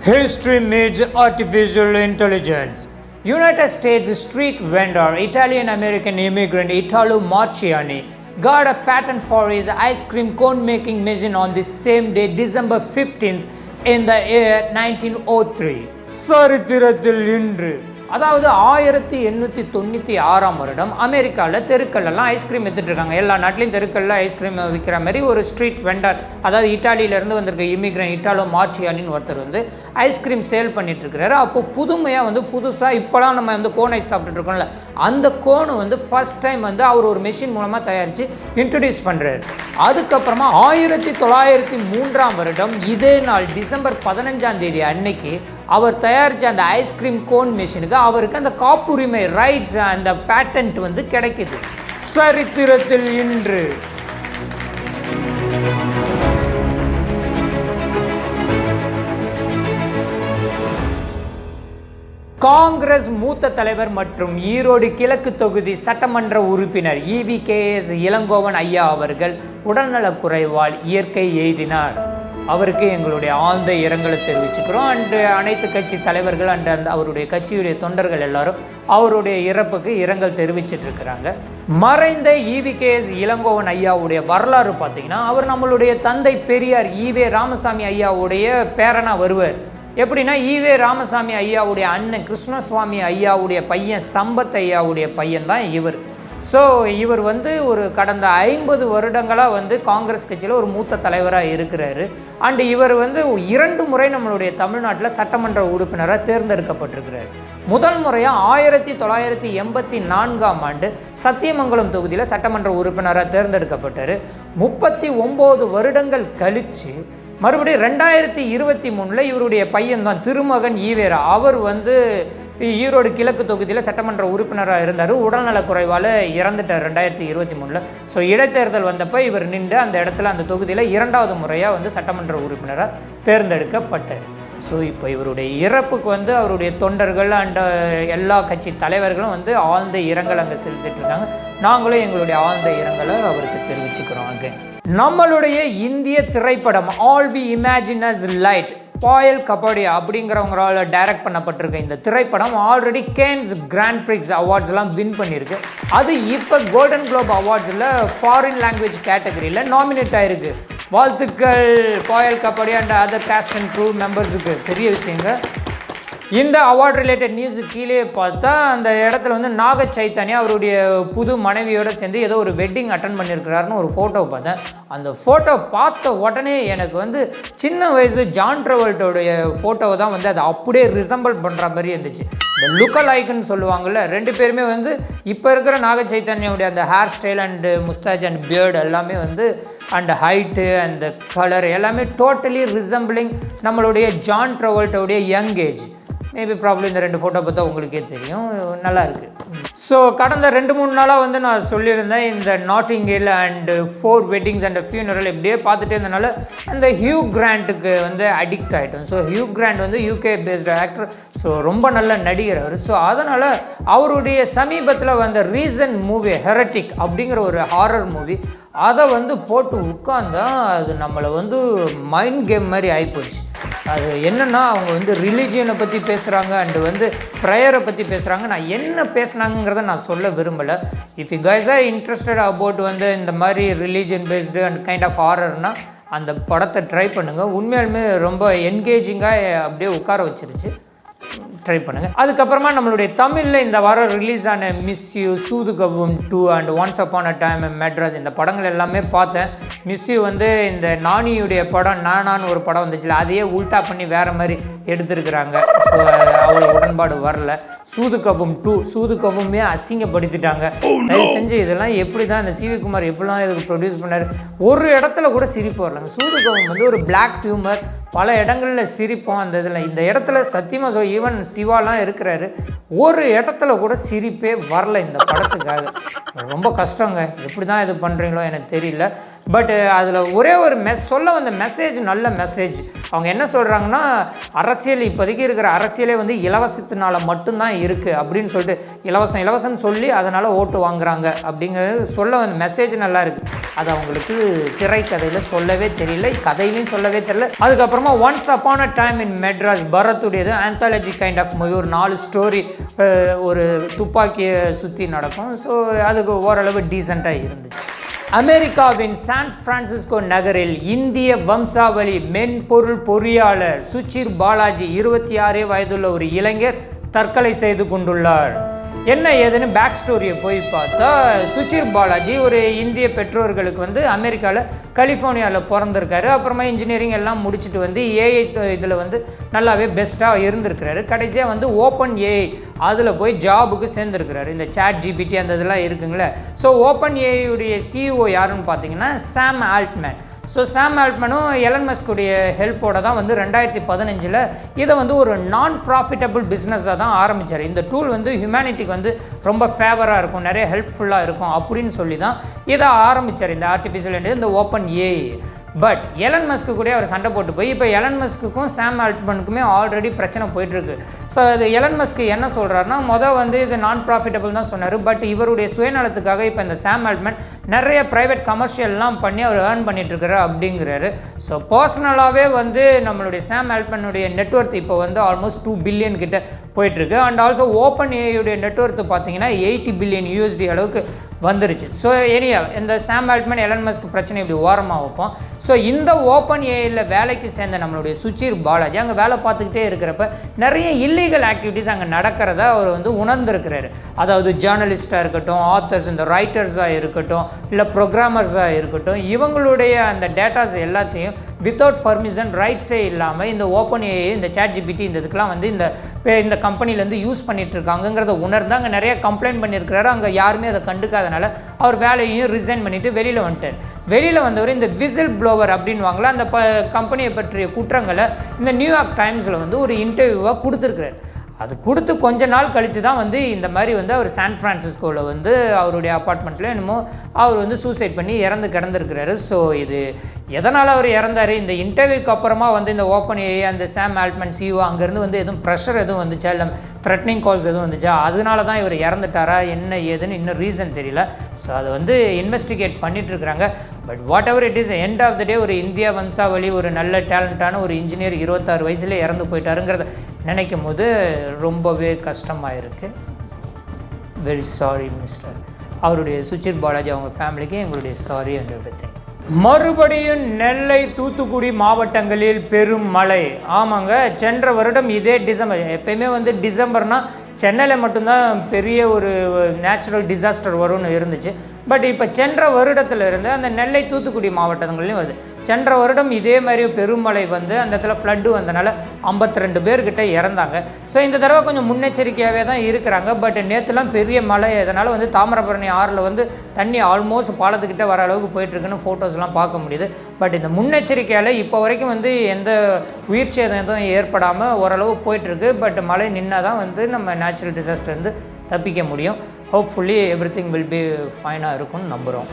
History meets artificial intelligence. United States street vendor, Italian-American immigrant Italo Marciani got a patent for his ice cream cone making machine on the same day, December 15th in the year 1903. சரித்திரத்தில் இன்று அதாவது 1896ஆம் வருடம் அமெரிக்காவில் தெருக்கள்லாம் ice cream விற்றுட்ருக்காங்க. எல்லா நாட்டிலையும் தெருக்களில் ice cream விற்கிற மாதிரி ஒரு ஸ்ட்ரீட் வெண்டர், அதாவது இட்டாலியிலேருந்து வந்திருக்க இமிக்ரெண்ட் இட்டாலோ மார்ச்சியானின்னு ஒருத்தர் ஐஸ்கிரீம் சேல் பண்ணிட்டுருக்கிறாரு. அப்போது புதுமையாக புதுசாக இப்போலாம் நம்ம கோன் ஐஸ் சாப்பிட்டுருக்கோம்ல, அந்த கோனு ஃபஸ்ட் டைம் அவர் ஒரு மெஷின் மூலமாக தயாரித்து இன்ட்ரடியூஸ் பண்ணுறாரு. அதுக்கப்புறமா 1903ஆம் வருடம் இதே நாள் டிசம்பர் 15ஆம் தேதி அன்னைக்கு அவர் தயாரித்த அந்த ஐஸ்கிரீம் கோன் மெஷினுக்கு அவருக்கு அந்த காப்புரிமை ரைட்ஸ் அந்த பேட்டன்ட் கிடைக்குது. சரித்திரத்தில் இன்று காங்கிரஸ் மூத்த தலைவர் மற்றும் ஈரோடு கிழக்கு தொகுதி சட்டமன்ற உறுப்பினர் EVKS இளங்கோவன் ஐயா அவர்கள் உடல்நலக்குறைவால் இயற்கை எய்தினார். அவருக்கு எங்களுடைய ஆழ்ந்த இரங்கலை தெரிவிச்சுக்கிறோம். அண்டு அனைத்து கட்சி தலைவர்கள் அண்டு அவருடைய கட்சியுடைய தொண்டர்கள் எல்லாரும் அவருடைய இறப்புக்கு இரங்கல் தெரிவிச்சிட்ருக்கிறாங்க. மறைந்த EVKS இளங்கோவன் ஐயாவுடைய வரலாறு பார்த்திங்கன்னா, அவர் நம்மளுடைய தந்தை பெரியார் ஈவே ராமசாமி ஐயாவுடைய பேரனாக வருவார். எப்படின்னா, ஈவே ராமசாமி ஐயாவுடைய அண்ணன் கிருஷ்ணசுவாமி ஐயாவுடைய பையன் சம்பத் ஐயாவுடைய பையன் தான் இவர். ஸோ இவர் ஒரு கடந்த 50 வருடங்களாக காங்கிரஸ் கட்சியில் ஒரு மூத்த தலைவராக இருக்கிறாரு. அண்டு இவர் 2 முறை நம்மளுடைய தமிழ்நாட்டில் சட்டமன்ற உறுப்பினராக தேர்ந்தெடுக்கப்பட்டிருக்கிறார். முதல் முறையாக 1984ஆம் ஆண்டு சத்தியமங்கலம் தொகுதியில் சட்டமன்ற உறுப்பினராக தேர்ந்தெடுக்கப்பட்டார். 39 வருடங்கள் கழித்து மறுபடியும் 2023 இவருடைய பையன் தான் திருமகன் ஈவேரா. அவர் ஈரோடு கிழக்கு தொகுதியில் சட்டமன்ற உறுப்பினராக இருந்தார். உடல்நலக்குறைவால் இறந்துட்டார் 2023. ஸோ இடைத்தேர்தல் வந்தப்போ இவர் நின்று அந்த இடத்துல அந்த தொகுதியில் 2வது முறையாக சட்டமன்ற உறுப்பினராக தேர்ந்தெடுக்கப்பட்டார். ஸோ இப்போ இவருடைய இறப்புக்கு அவருடைய தொண்டர்கள் அண்ட் எல்லா கட்சி தலைவர்களும் ஆழ்ந்த இரங்கல் அங்கே செலுத்திட்டுருக்காங்க. நாங்களும் எங்களுடைய ஆழ்ந்த இரங்கலை அவருக்கு தெரிவிச்சுக்கிறோம். அங்கே நம்மளுடைய இந்திய திரைப்படம் all we imagine as light, Payal Kapadia அப்படிங்கிறவங்களால் டைரக்ட் பண்ணப்பட்டிருக்க இந்த திரைப்படம் ஆல்ரெடி கேன்ஸ் கிராண்ட் பிரிக்ஸ் அவார்ட்ஸ்லாம் வின் பண்ணியிருக்கு. அது இப்போ கோல்டன் குளோப் அவார்ட்ஸில் ஃபாரின் லாங்குவேஜ் கேட்டகரியில் நாமினேட் ஆகிருக்கு. வாழ்த்துக்கள் Payal Kapadia and other cast and crew மெம்பர்ஸுக்கு. பெரிய விஷயங்க. இந்த அவார்ட் ரிலேட்டட் நியூஸ் கீழே பார்த்தா அந்த இடத்துல நாக சைத்தன்யா அவருடைய புது மனைவியோடு சேர்ந்து ஏதோ ஒரு வெட்டிங் அட்டன் பண்ணியிருக்கிறாருன்னு ஒரு ஃபோட்டோ பார்த்தேன். அந்த ஃபோட்டோ பார்த்த உடனே எனக்கு சின்ன வயசு ஜான் ட்ராவல்ட்டோடைய ஃபோட்டோவை தான் அதை அப்படியே ரிசம்பிள் பண்ணுற மாதிரி இருந்துச்சு. இந்த லுக்கல் ஐக்கன்னு சொல்லுவாங்கள்ல, 2 பேருமே இப்போ இருக்கிற நாக சைத்தன்யாவுடைய அந்த hair style and moustache and beard எல்லாமே அண்ட் ஹைட்டு அண்ட் கலர் எல்லாமே டோட்டலி ரிசம்பிளிங் நம்மளுடைய ஜான் ட்ராவல்ட்டோடைய யங் ஏஜ். மேபி ப்ராப்ளம் இந்த 2 ஃபோட்டோ பார்த்தா உங்களுக்கே தெரியும், நல்லா இருக்குது. ஸோ கடந்த 2-3 நாளாக நான் சொல்லியிருந்தேன் இந்த Notting Hill and 4 weddings and funeral இப்படியே பார்த்துட்டே இருந்தனால அந்த ஹியூ கிராண்ட்டுக்கு அடிக்ட் ஆகிட்டோம். So Hugh Grant UK based actor. So ரொம்ப நல்ல நடிகர் அவர். ஸோ அதனால் அவருடைய சமீபத்தில் வந்த ரீசன்ட் மூவி ஹெரட்டிக் அப்படிங்கிற ஒரு ஹாரர் மூவி, அதை போட்டு உட்காந்தா அது நம்மளை மைண்ட் கேம் மாதிரி ஆகிப்போச்சு. அது என்னென்னா, அவங்க ரிலீஜியனை பற்றி பேசுகிறாங்க அண்டு ப்ரேயரை பற்றி பேசுகிறாங்க. நான் என்ன பேசுனாங்கிறத நான் சொல்ல விரும்பலை. If you guys are interested about இந்த மாதிரி religion based and kind of ஹாரர்னால் அந்த படத்தை ட்ரை பண்ணுங்கள். உண்மையாலுமே ரொம்ப என்கேஜிங்காக அப்படியே உட்கார வச்சிருச்சு. ட்ரை பண்ணுங்கள். அதுக்கப்புறமா நம்மளுடைய தமிழில் இந்த வாரம் ரிலீஸ் ஆன மிஸ் யூ, சூதுகவும் 2 and once upon a time in Madras, இந்த படங்கள் எல்லாமே பார்த்தேன். மிஸ் யூ இந்த நானியுடைய படம் நானான்னு ஒரு படம் வந்துச்சுல, அதையே உல்ட்டா பண்ணி வேறு மாதிரி எடுத்துருக்குறாங்க. ஸோ அவ்வளோ உடன்பாடு வரல. சூதுகவும் 2 சூதுகவுமே அசிங்கப்படுத்திட்டாங்க. தயவு செஞ்சு இதெல்லாம் எப்படி தான் இந்த CV குமார் எப்படிலாம் இதுக்கு ப்ரொடியூஸ் பண்ணார், ஒரு இடத்துல கூட சிரிப்பு வரலங்க. சூதுகவும் ஒரு பிளாக் ஹியூமர், பல இடங்களில் சிரிப்போம். அந்த இதில் இந்த இடத்துல சத்தியமாக ஈவன் சிவாலாம் இருக்கிறாரு, ஒரு இடத்துல கூட சிரிப்பே வரல இந்த படத்துக்காக. ரொம்ப கஷ்டங்க, எப்படி தான் இது பண்ணுறீங்களோ எனக்கு தெரியல. பட் அதில் ஒரே ஒரு சொல்ல வந்த மெசேஜ் நல்ல மெசேஜ். அவங்க என்ன சொல்கிறாங்கன்னா, அரசியல் இப்போதைக்கு இருக்கிற அரசியலே இலவசத்தினால மட்டும்தான் இருக்குது அப்படின்னு சொல்லிட்டு இலவசம்னு சொல்லி அதனால் ஓட்டு வாங்குறாங்க அப்படிங்கிறது சொல்ல வந்த மெசேஜ் நல்லா இருக்குது. அது அவங்களுக்கு திரைக்கதையில் சொல்லவே தெரியல, கதையிலையும் சொல்லவே தெரியல. அதுக்கப்புறம் அப்புறமா once upon a time in Madras பரத்துடையது ஆந்தாலஜி கைண்ட் ஆஃப் மூவி, ஒரு 4 ஸ்டோரி ஒரு துப்பாக்கியை சுற்றி நடக்கும். ஸோ அதுக்கு ஓரளவு டீசெண்டாக இருந்துச்சு. அமெரிக்காவின் சான் பிரான்சிஸ்கோ நகரில் இந்திய வம்சாவளி மென்பொருள் பொறியாளர் சுச்சிர் பாலாஜி 26 வயதுள்ள ஒரு இளைஞர் தற்கொலை செய்து கொண்டுள்ளார். என்ன ஏதுன்னு பேக் ஸ்டோரியை போய் பார்த்தா, சுச்சிர் பாலாஜி ஒரு இந்திய பெற்றோர்களுக்கு வந்து அமெரிக்காவில் கலிஃபோர்னியாவில் பிறந்திருக்காரு. அப்புறமா இன்ஜினியரிங் எல்லாம் முடிச்சுட்டு வந்து ஏஐ இதில் வந்து நல்லாவே பெஸ்ட்டாக இருந்திருக்கிறாரு. கடைசியாக வந்து ஓப்பன் ஏஐ அதில் போய் ஜாபுக்கு சேர்ந்துருக்கிறாரு. இந்த சாட் ஜிபிடி அந்த இதெல்லாம் இருக்குங்களே. ஸோ ஓப்பன் ஏஐயுடைய சிஇஓ யாருன்னு பார்த்தீங்கன்னா சாம் ஆல்ட்மேன். ஸோ சாம் ஆல்ட்மேனும் எலன் மஸ்குடைய ஹெல்ப்போட தான் வந்து 2015 இதை வந்து ஒரு நான் ப்ராஃபிட்டபிள் பிஸ்னஸாக தான் ஆரம்பித்தார். இந்த டூல் வந்து ஹியூமனிட்டிக்கு வந்து ரொம்ப ஃபேவராக இருக்கும், நிறைய ஹெல்ப்ஃபுல்லாக இருக்கும் அப்படின்னு சொல்லி தான் இதை ஆரம்பித்தார், இந்த ஆர்டிஃபிஷியல் இந்த ஓப்பன் ஏஐ. பட் எலன் மஸ்க்கு கூட அவர் சண்டை போட்டு போய் இப்போ எலன் மஸ்க்குக்கும் சாம் ஆல்ட்மனுக்குமே ஆல்ரெடி பிரச்சனை போயிட்டுருக்கு. ஸோ அது எலன் மஸ்க்கு என்ன சொல்கிறாருன்னா, வந்து இது நான் ப்ராஃபிட்டபிள் தான் சொன்னார். பட் இவருடைய சுயநலத்துக்காக இப்போ இந்த சாம் ஆல்ட்மன் நிறைய ப்ரைவேட் கமர்ஷியல்லாம் பண்ணி அவர் ஏர்ன் பண்ணிட்டுருக்காரு அப்படிங்கிறாரு. ஸோ பர்சனலாகவே வந்து நம்மளுடைய சாம் ஆல்ட்மனுடைய நெட்வொர்த் இப்போ வந்து ஆல்மோஸ்ட் 2 பில்லியன் கிட்ட போயிட்டுருக்கு. அண்ட் ஆல்சோ ஓப்பன் ஏஐயுடைய நெட்வொர்த் பார்த்தீங்கன்னா 80 பில்லியன் USD அளவுக்கு வந்துருச்சு. ஸோ எனியா இந்த சாம் ஆல்ட்மன் எலன் மஸ்க் பிரச்சனை இப்படி ஓரமாக வைப்போம். ஸோ இந்த ஓப்பன் ஏஐயில் வேலைக்கு சேர்ந்த நம்மளுடைய சுச்சிர் பாலாஜி அங்கே வேலை பார்த்துக்கிட்டே இருக்கிறப்ப நிறைய இல்லீகல் ஆக்டிவிட்டீஸ் அங்கே நடக்கிறத அவர் வந்து உணர்ந்திருக்கிறாரு. அதாவது ஜேர்னலிஸ்டாக இருக்கட்டும், ஆத்தர்ஸ், இந்த ரைட்டர்ஸாக இருக்கட்டும், இல்லை ப்ரோக்ராமர்ஸாக இருக்கட்டும், இவங்களுடைய அந்த டேட்டாஸ் எல்லாத்தையும் வித்தவுட் பர்மிஷன் ரைட்ஸே இல்லாமல் இந்த ஓப்பன் ஏஐ, இந்த சாட் ஜிபிடி இந்த இதுக்கெலாம் வந்து இந்த கம்பெனிலேருந்து யூஸ் பண்ணிட்டு இருக்காங்கிறத உணர்ந்து அங்கே நிறைய கம்ப்ளைண்ட் பண்ணியிருக்கிறாரு. அங்கே யாருமே அதை கண்டுக்காதனால அவர் வேலையையும் ரிசைன் பண்ணிவிட்டு வெளியில் வந்துட்டார். வெளியில் வந்தவர் இந்த விசில் ப்ளோவர் அப்படின்வாங்களா, அந்த கம்பெனியை பற்றிய குற்றங்களை இந்த நியூயார்க் டைம்ஸில் வந்து ஒரு இன்டர்வியூவாக கொடுத்துருக்கிறார். அது கொடுத்து கொஞ்ச நாள் கழித்து தான் வந்து இந்த மாதிரி வந்து அவர் சான் பிரான்சிஸ்கோவில் வந்து அவருடைய அப்பார்ட்மெண்ட்டில் என்னமோ அவர் வந்து சூசைட் பண்ணி இறந்து கிடந்திருக்கிறாரு. ஸோ இது எதனால் அவர் இறந்தார், இந்த இன்டர்வியூக்கு அப்புறமா வந்து இந்த ஓப்பன் ஏஐ அந்த சாம் ஆல்ட்மன் சிஇஓ அங்கேருந்து வந்து எதுவும் ப்ரெஷர் எதுவும் வந்துச்சா, இல்லை த்ரெட்னிங் கால்ஸ் எதுவும் வந்துச்சா, அதனால தான் இவர் இறந்துட்டாரா என்ன ஏதுன்னு இன்னும் ரீசன் தெரியல. ஸோ அதை வந்து இன்வெஸ்டிகேட் பண்ணிகிட்ருக்குறாங்க. But whatever it is, end of the day ஒரு இந்தியா வம்சாவளி ஒரு நல்ல டேலண்டான ஒரு இன்ஜினியர் 26 வயசுலேயே இறந்து போயிட்டாருங்கிறத நினைக்கும் போது ரொம்பவே கஷ்டமாக இருக்குது. Very sorry mister. அவருடைய சுச்சிர் பாலாஜி அவங்க ஃபேமிலிக்கு எங்களுடைய சாரி அண்ட் எவ்ரிதிங். மறுபடியும் நெல்லை, தூத்துக்குடி மாவட்டங்களில் பெரும் மழை. ஆமாங்க, சென்ற வருடம் இதே டிசம்பர், எப்பயுமே வந்து டிசம்பர்னால் சென்னையில் மட்டும்தான் பெரிய ஒரு நேச்சுரல் டிசாஸ்டர் வரும்னு இருந்துச்சு. பட் இப்போ சென்ற வருடத்தில் இருந்து அந்த நெல்லை, தூத்துக்குடி மாவட்டங்கள்லையும் வருது. சென்ற வருடம் இதே மாதிரி பெருமழை வந்து அந்த இடத்துல ஃப்ளட்டு வந்தனால 52 பேர்கிட்ட இறந்தாங்க. ஸோ இந்த தடவை கொஞ்சம் முன்னெச்சரிக்கையாகவே தான் இருக்கிறாங்க. பட் நேற்றுலாம் பெரிய மழை, இதனால் வந்து தாமிரபரணி ஆறில் வந்து தண்ணி ஆல்மோஸ்ட் பாலத்துக்கிட்ட வர அளவுக்கு போயிட்டுருக்குன்னு ஃபோட்டோஸ்லாம் பார்க்க முடியுது. பட் இந்த முன்னெச்சரிக்கையால் இப்போ வரைக்கும் வந்து எந்த உயிர் சேதம் எதுவும் ஏற்படாமல் ஓரளவு போயிட்டுருக்கு. பட் மழை நின்னா தான் வந்து நம்ம நேச்சுரல் டிசாஸ்டர் வந்து தப்பிக்க முடியும். ஹோப்ஃபுல்லி எவ்ரிதிங் வில் பி ஃபைனாக இருக்கும்னு நம்புகிறோம்.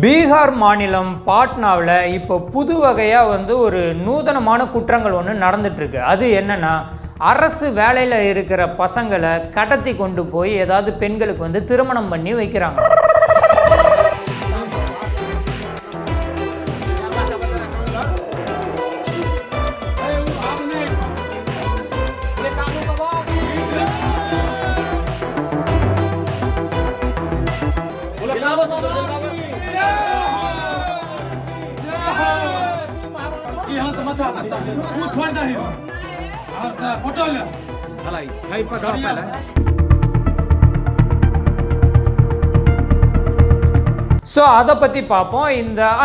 பீகார் மாநிலம் பாட்னாவில் இப்போ புது வகையாக வந்து ஒரு நூதனமான குற்றங்கள் ஒன்று நடந்துகிட்ருக்கு. அது என்னென்னா, அரசு வேலையில் இருக்கிற பசங்களை கடத்தி கொண்டு போய் ஏதாவது பெண்களுக்கு வந்து திருமணம் பண்ணி வைக்கிறாங்க. ஸோ அதை பற்றி பார்ப்போம்.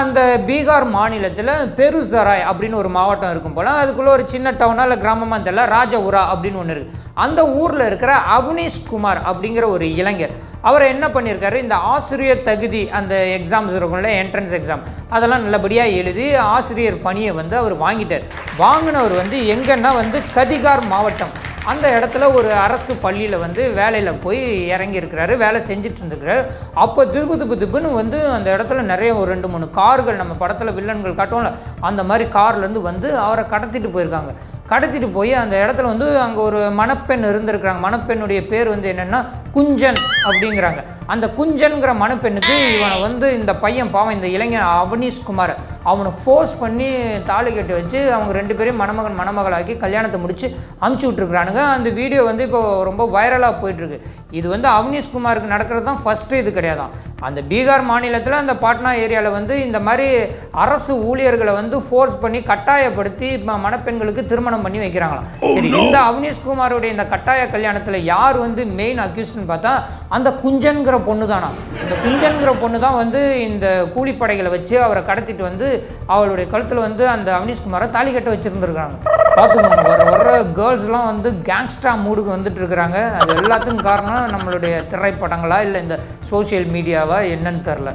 அந்த பீகார் மாநிலத்தில் பெருசராய் அப்படின்னு ஒரு மாவட்டம் இருக்கும் போல், அதுக்குள்ளே ஒரு சின்ன டவுனாக இல்லை கிராமமாக தெரியல, ராஜபுரா அப்படின்னு ஒன்று இருக்குது. அந்த ஊரில் இருக்கிற அவனீஷ் குமார் அப்படிங்கிற ஒரு இளைஞர், அவர் என்ன பண்ணியிருக்காரு, இந்த ஆசிரியர் தகுதி அந்த எக்ஸாம்ஸ் இருக்கும்ல, என்ட்ரன்ஸ் எக்ஸாம், அதெல்லாம் நல்லபடியாக எழுதி ஆசிரியர் பணியை வந்து அவர் வாங்கிட்டார். வாங்கினவர் வந்து எங்கன்னா வந்து கதிகார் மாவட்டம், அந்த இடத்துல ஒரு அரசு பள்ளியில் வந்து வேலையில் போய் இறங்கியிருக்கிறாரு, வேலை செஞ்சுட்டு இருந்துக்கிறாரு. அப்போ திப்புன்னு வந்து அந்த இடத்துல நிறைய ஒரு 2-3 கார்கள், நம்ம படத்தில் வில்லன்கள் காட்டுவோம்ல அந்த மாதிரி கார்லேருந்து வந்து அவரை கடத்திட்டு போயிருக்காங்க. கடத்திட்டு போய் அந்த இடத்துல வந்து அங்கே ஒரு மணப்பெண் இருந்திருக்கிறாங்க. மணப்பெண்ணுடைய பேர் வந்து என்னென்னா குஞ்சன் அப்படிங்கிறாங்க. அந்த குஞ்சன்கிற மணப்பெண்ணுக்கு இவனை வந்து இந்த பையன் பாவம் இந்த இளைஞன் அவனீஷ்குமார் அவனை ஃபோர்ஸ் பண்ணி தாலி கட்டி வச்சு அவங்க 2 பேரையும் மணமகன் மணமகளாக்கி கல்யாணத்தை முடித்து அமுச்சு விட்ருக்குறானுங்க. அந்த வீடியோ வந்து இப்போ ரொம்ப வைரலாக போயிட்டுருக்கு. இது வந்து அவனீஷ்குமாருக்கு நடக்கிறது தான் ஃபஸ்ட்டு இது கிடையாதான். அந்த பீகார் மாநிலத்தில் அந்த பாட்னா ஏரியாவில் வந்து இந்த மாதிரி அரசு ஊழியர்களை வந்து ஃபோர்ஸ் பண்ணி கட்டாயப்படுத்தி மணப்பெண்களுக்கு திருமணம் பண்ணி வைக்கிறாங்களாம். சரி, இந்த அவனீஷ்குமாரோடைய இந்த கட்டாய கல்யாணத்தில் யார் வந்து மெயின் அக்யூஸ்ட்னு பார்த்தா அந்த குஞ்சன்கிற பொண்ணு தானா. இந்த குஞ்சன்கிற பொண்ணு தான் வந்து இந்த கூலிப்படைகளை வச்சு அவரை கடத்திட்டு வந்து அவளுடைய கழுத்தில் வந்து அந்த அவனீஷ்குமாரை தாலி கட்ட வச்சுருந்துருக்காங்க. பார்த்துக்கோங்க, வர கேர்ள்ஸ்லாம் வந்து கேங்ஸ்டா மூடுக்கு வந்துட்டு இருக்கிறாங்க. அது எல்லாத்துக்கும் காரணம் நம்மளுடைய திரைப்படங்களா இல்லை இந்த சோஷியல் மீடியாவா என்னன்னு தெரில.